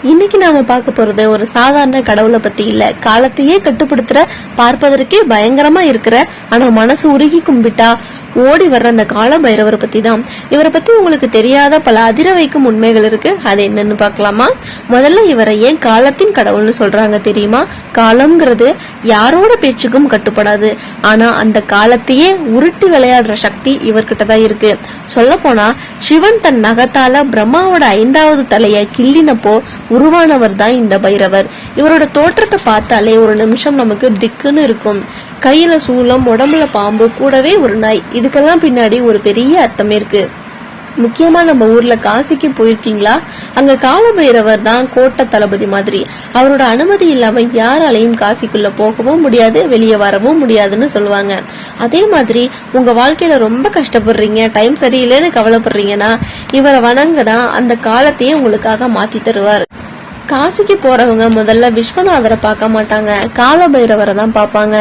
இன்னைக்கு நாம பார்க்க போறது ஒரு சாதாரண கடவுளை பத்தி இல்ல, காலத்தையே கட்டுப்படுத்துற, பார்ப்பதற்கே பயங்கரமா இருக்கிற, ஆனா மனசு உருகி கும்பிட்டா ஓடி வர்ற அந்த கால பைரவரை பத்தி தான். இவரை பத்தி உங்களுக்கு தெரியாத பல அதிர வைக்கும் உண்மைகள் இருக்கு. அது என்னன்னு பாக்கலாமா? முதல்ல இவரை ஏன் காலத்தின் கடவுள்னு சொல்றாங்க தெரியுமா? காலம்ங்கிறது யாரோட பேச்சுக்கும் கட்டுப்படாது, ஆனா அந்த காலத்தையே உருட்டி விளையாடுற சக்தி இவர்கிட்ட தான் இருக்கு. சொல்ல போனா சிவன் தன் நகத்தால பிரம்மாவோட 5வது தலைய கிள்ளினப்போ உருவானவர் தான் இந்த பைரவர். இவரோட தோற்றத்தை பார்த்தாலே ஒரு நிமிஷம் நமக்கு திக்குன்னு இருக்கும். கையில சூலம், உடம்புல பாம்பு, கூடவே ஒரு நாய். இதுக்கெல்லாம் பின்னாடி ஒரு பெரிய அர்த்தமே இருக்கு. முக்கியமா நம்ம ஊர்ல காசிக்கு போயிருக்கீங்களா? அங்க கால பைரவர் தான் கோட்டை தளபதி மாதிரி. அவரோட அனுமதி இல்லாம யாராலையும் காசிக்குள்ள போகவும் முடியாது, வெளியே வரவும் முடியாதுன்னு சொல்லுவாங்க. அதே மாதிரி உங்க வாழ்க்கையில ரொம்ப கஷ்டப்படுறீங்க, டைம் சரியில்லைன்னு கவலைப்படுறீங்கன்னா இவரை வணங்குனா அந்த காலத்தையே உங்களுக்காக மாத்தி தருவார். காசிக்கு போறவங்க முதல்ல விஸ்வநாதரை பார்க்க மாட்டாங்க, கால பைரவரை தான் பார்ப்பாங்க.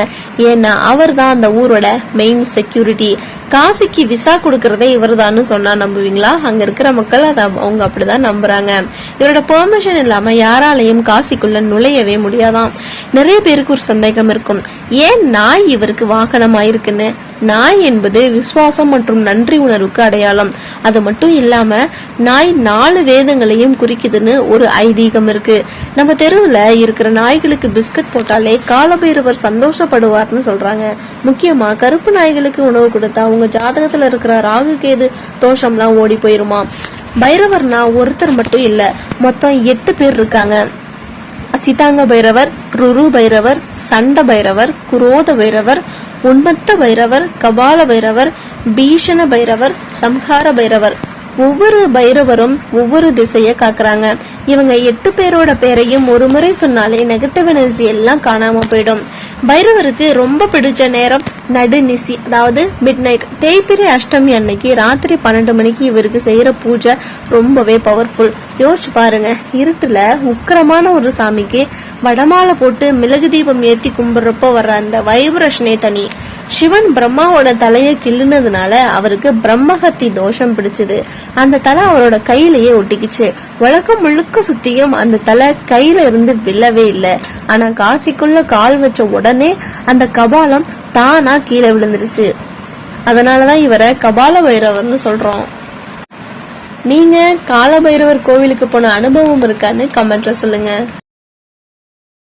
ஏன்னா அவர் தான் அந்த ஊரோட மெயின் செக்யூரிட்டி. காசிக்கு விசா கொடுக்கறதே இவர் தான் சொன்னா நம்புவீங்களா? அங்க இருக்கிற மக்கள் அதை அவங்க அப்படிதான் நம்புறாங்க. இவரோட பெர்மிஷன் இல்லாம யாராலையும் காசிக்குள்ள நுழையவே முடியாதான். நிறைய பேருக்கு ஒரு சந்தேகம் இருக்கும், ஏன் நாய் இவருக்கு வாகனமாயிருக்குன்னு. நாய் என்பது விசுவாசம் மற்றும் நன்றி உணர்வுக்கு அடையாளம். அது மட்டும் இல்லாம நாய் 4 வேதங்களையும் குறிக்குதுன்னு ஒரு ஐதீகம் இருக்கு. நம்ம தெருவுல இருக்கிற நாய்களுக்கு பிஸ்கட் போட்டாலே காலபைரவர் சந்தோஷப்படுவார்னு சொல்றாங்க. முக்கியமா கருப்பு நாய்களுக்கு உணவு கொடுத்தா உங்க ஜாதகத்துல இருக்கிற ராகு கேது தோஷம்லாம் ஓடி போயிருமா. பைரவர்னா ஒருத்தர் மட்டும் இல்ல, மொத்தம் 8 பேர் இருக்காங்க. சிதாங்க பைரவர், ருரு பைரவர், சண்ட பைரவர், குரோத பைரவர், உன்மத்த பைரவர், கபால பைரவர், பீஷண பைரவர், சம்ஹார பைரவர். ஒவ்வொரு பைரவரும் ஒவ்வொரு திசைய காக்குறாங்க. இவங்க 8 பேரோட பேரையும் ஒரு முறை சொன்னாலே நெகட்டிவ் எனர்ஜி எல்லாம் காணாம போயிடும். பைரவருக்கு ரொம்ப பிடிச்ச நேரம் நடுநிசி, அதாவது மிட் நைட். தேய்பிரை அஷ்டமி அன்னைக்கு ராத்திரி 12 மணிக்கு இவருக்கு செய்யற பூஜை ரொம்பவே பவர்ஃபுல். யோசிச்சு பாருங்க, இருட்டுல உக்கிரமான ஒரு சாமிக்கு வடமாலை போட்டு மிளகு தீபம் ஏத்தி கும்பிடுறப்போ வர்ற அந்த வைப்ரேஷனே தனி. சிவன் பிரம்மாவோட தலையை கிள்ளுனதுனால அவருக்கு பிரம்மஹத்தி தோஷம் பிடிச்சது. அந்த தலை அவரோட கையிலேயே ஒட்டிக்குச்சு. உலகம் முழுக்க சுத்தியும் அந்த தலை கையில இருந்து விழவே இல்லை. ஆனா காசிக்குள்ள கால் வச்ச உடனே அந்த கபாலம் தானா கீழே விழுந்துருச்சு. அதனாலதான் இவரை கபால பைரவர்னு சொல்றோம். நீங்க கால பைரவர் கோவிலுக்கு போன அனுபவம் இருக்கான்னு கமெண்ட்ல சொல்லுங்க.